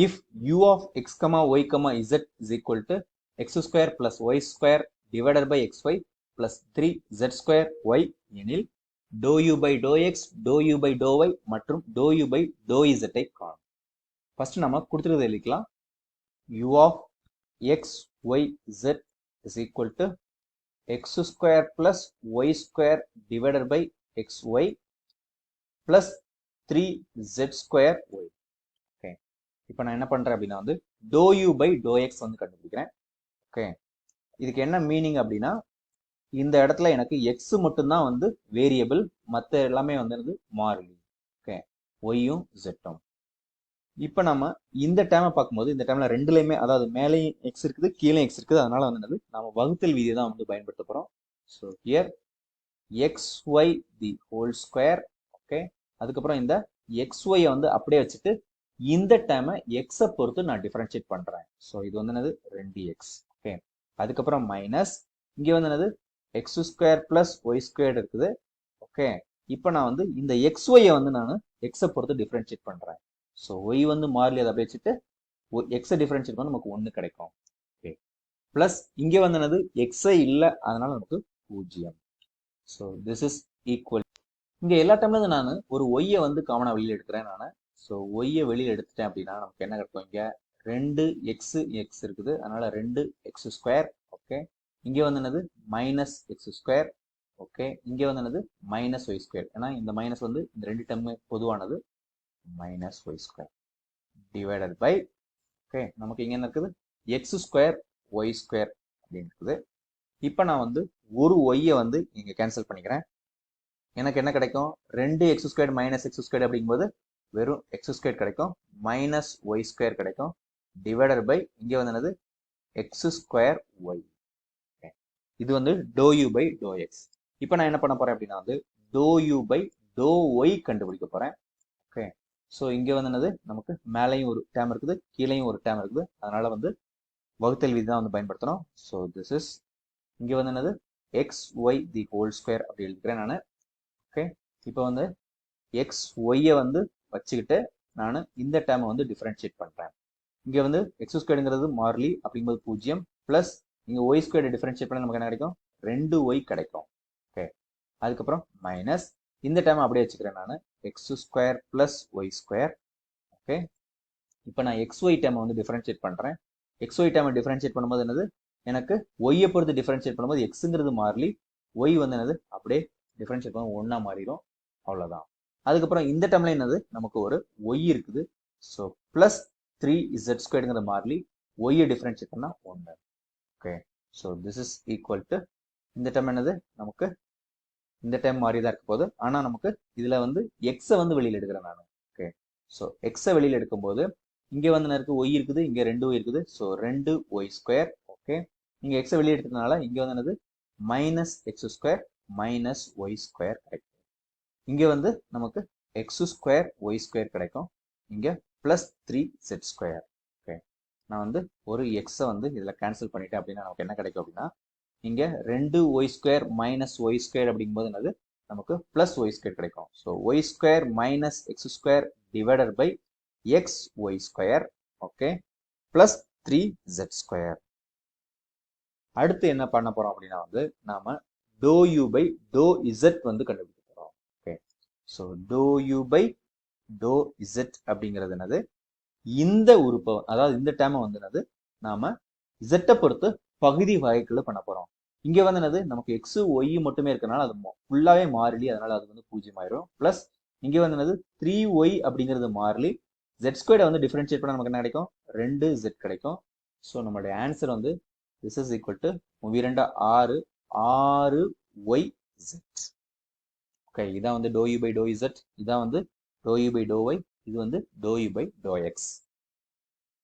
if u of x comma y comma z is equal to x square plus y square divided by xy plus 3z square y எனில் dou u by dou x, dou u by dou y மற்றும் dou u by dou z ஐ காணும். First நம்ம கொடுத்துருக்கிறது எழுதிக்கலாம். u of x, y, z is equal to x square plus y square divided by xy plus 3z square y. Okay, இப்போ நான் என்ன பண்றேன் அப்படின்னா வந்து dou u by dou x வந்து கண்டுபிடிக்கிறேன். ஓகே, இதுக்கு என்ன மீனிங் அப்படின்னா இந்த இடத்துல எனக்கு எக்ஸ் மட்டும்தான் வந்து வேரியபிள், மற்ற எல்லாமே வந்து மாறிலி. ஓகே, ஒய்யும் ஜெட்டும். இப்போ நம்ம இந்த டேமை பார்க்கும்போது இந்த டைம்ல ரெண்டுலையுமே, அதாவது மேலேயும் எக்ஸ் இருக்குது கீழே எக்ஸ் இருக்குது, அதனால வந்து நம்ம வகுத்தல் விதியை தான் வந்து பயன்படுத்த போறோம். So here x y the whole square. Okay, அதுக்கப்புறம் இந்த எக்ஸ் ஒய்யை வந்து அப்படியே வச்சுட்டு இந்த டேமை எக்ஸை பொறுத்து நான் டிஃபரன்ஷியேட் பண்றேன். ஸோ இது வந்து என்னது 2x. ஓகே, அதுக்கப்புறம் மைனஸ் இங்கே வந்து என்னது x square plus y square இருக்குது. ஓகே, இப்போ நான் வந்து இந்த எக்ஸ் ஒய்யை வந்து நான் எக்ஸை பொறுத்து டிஃபரன்ஷியேட் பண்றேன். ஸோ ஒய் வந்து மாறலி, அதை அப்படியே வச்சுட்டு எக்ஸை டிஃபரன்ஷியேட் பண்ண நமக்கு 1 கிடைக்கும். ஓகே, பிளஸ் இங்கே வந்து என்னது எக்ஸை இல்லை, அதனால நமக்கு 0. So this is equal. இங்கே எல்லா டைம்ல நான் ஒரு ஒய்யை வந்து காமனாக வெளியில் எடுக்கிறேன் நான். ஸோ ஒய்யை வெளியில் எடுத்துட்டேன் அப்படின்னா நமக்கு என்ன கிடைக்கும்? இங்கே 2x இருக்குது, அதனால 2x ஸ்கொயர். ஓகே, இங்கே வந்து என்னது மைனஸ் எக்ஸ் ஸ்கொயர். ஓகே, இங்கே வந்து என்னது மைனஸ் ஒய் ஸ்கொயர். ஏன்னா இந்த மைனஸ் வந்து இந்த ரெண்டு டேர்மே பொதுவானது. Minus y square divided by, okay, நமக்கு இங்கே என்ன இருக்குது? எக்ஸ் ஸ்கொயர் ஒய் ஸ்கொயர் அப்படின்னு இருக்குது. இப்போ நான் வந்து ஒரு ஒய்யை வந்து இங்கே கேன்சல் பண்ணிக்கிறேன். எனக்கு என்ன கிடைக்கும்? 2x square minus x square அப்படிங்கும்போது வெறும் எக்ஸ் ஸ்கொயர் கிடைக்கும், மைனஸ் ஒய் ஸ்கொயர் கிடைக்கும், டிவைடட் பை இங்கே வந்து என்னது எக்ஸ் ஸ்கொயர் ஒய். இது வந்து do u by do x. இப்போ நான் என்ன பண்ண போறேன் அப்படின்னா வந்து do u by do y கண்டுபிடிக்க போறேன். ஓகே, ஸோ இங்கே வந்து என்னது நமக்கு மேலேயும் ஒரு டேம் இருக்குது கீழேயும் ஒரு டேம் இருக்குது, அதனால வந்து வகுத்தல் விதி தான் வந்து பயன்படுத்தணும். ஸோ திஸ் இஸ் இங்கே வந்து என்னது x y the whole square அப்படி எழுதிக்கிறேன் நான். ஓகே, இப்போ வந்து எக்ஸ் ஒய்யை வந்து வச்சுக்கிட்டு நான் இந்த டேமை வந்து டிஃபரன்ஷியேட் பண்ணுறேன். இங்கே வந்து எக்ஸ் ஸ்கொயருங்கிறது மாறிலி அப்படிங்கும்போது 0 ப்ளஸ் இங்கே ஒய் ஸ்கொயர் டிஃபரன்ஷியேட் பண்ண நமக்கு என்ன கிடைக்கும்? 2y கிடைக்கும். ஓகே, அதுக்கப்புறம் மைனஸ் இந்த டைம் அப்படியே வச்சுக்கிறேன் நான், x square plus y square. Okay, இப்போ நான் எக்ஸ் ஒய் டைமை வந்து டிஃபரன்ஷியேட் பண்ணுறேன். எக்ஸ் ஒய் டைமை டிஃபரன்ஷியேட் பண்ணும்போது என்னது எனக்கு ஒய்யை பொறுத்து டிஃபரன்ஷியேட் பண்ணும்போது எக்ஸுங்கிறது மாறிலி, ஒய் வந்து என்னது அப்படியே டிஃபரன்ஷியேட் பண்ண 1 மாறிடும், அவ்வளோதான். அதுக்கப்புறம் இந்த டைம்ல என்னது நமக்கு ஒரு ஒய் இருக்குது. ஸோ பிளஸ் 3z ஸ்கொயருங்கிற மாறிலி, ஒய்யை டிஃபரன்ஷியேட் பண்ணால் 1. Okay, so this is equal to இந்த டைம் என்னது நமக்கு இந்த டைம் மாறி தான் இருக்க போகுது, ஆனால் நமக்கு இதில் வந்து எக்ஸை வந்து வெளியில் எடுக்கிறேன் நான். ஓகே, ஸோ எக்ஸை வெளியில் எடுக்கும்போது இங்கே வந்து என்ன இருக்குது? ஒய் இருக்குது, இங்கே 2y இருக்குது. So 2y square. ஓகே, இங்கே எக்ஸை வெளியே எடுத்ததுனால இங்கே வந்து என்னது minus x square minus y square கிடைக்கும். இங்கே வந்து நமக்கு எக்ஸ் ஸ்கொயர் ஒய் ஸ்கொயர் கிடைக்கும், இங்கே பிளஸ் 3z ஸ்கொயர். ஓகே, நான் வந்து ஒரு எக்ஸை வந்து இதில் கேன்சல் பண்ணிட்டேன் அப்படின்னா நமக்கு என்ன கிடைக்கும் அப்படின்னா இங்கே 2y square minus y square அப்படிங்கும்போது என்னது நமக்கு பிளஸ் ஒய் ஸ்கொயர் கிடைக்கும். So y square minus x square divided by x y square. Okay, plus 3z square. அடுத்து என்ன பண்ண போறோம் அப்படின்னா வந்து நாம do u by do z வந்து கண்டுபிடிக்க போறோம். Okay, so do u by do z அப்படிங்கிறது என்னது? இந்த உறுப்பை, அதாவது இந்த டேமை வந்து என்னது நாம இசட்டை பொறுத்து பகுதி வகைக்குள்ள பண்ண போறோம். இங்க வந்து என்னது நமக்கு எக்ஸ் ஒய் மட்டுமே இருக்கனால அது ஃபுல்லாவே மாறிலி, அதனால அது வந்து 0 ஆயிரும். பிளஸ் இங்க வந்து என்னது 3y அப்படிங்கிறது மாறிலி, z ஸ்கொயர்டை வந்து டிஃபரன்ஷியேட் பண்ண நமக்கு என்ன கிடைக்கும்? 2z கிடைக்கும். ஸோ நம்மளுடைய ஆன்சர் வந்து this is equal to 2 6y z. Okay, இதான் வந்து do u by do z, இதான் வந்து do u by do y, இது வந்து do u by do X.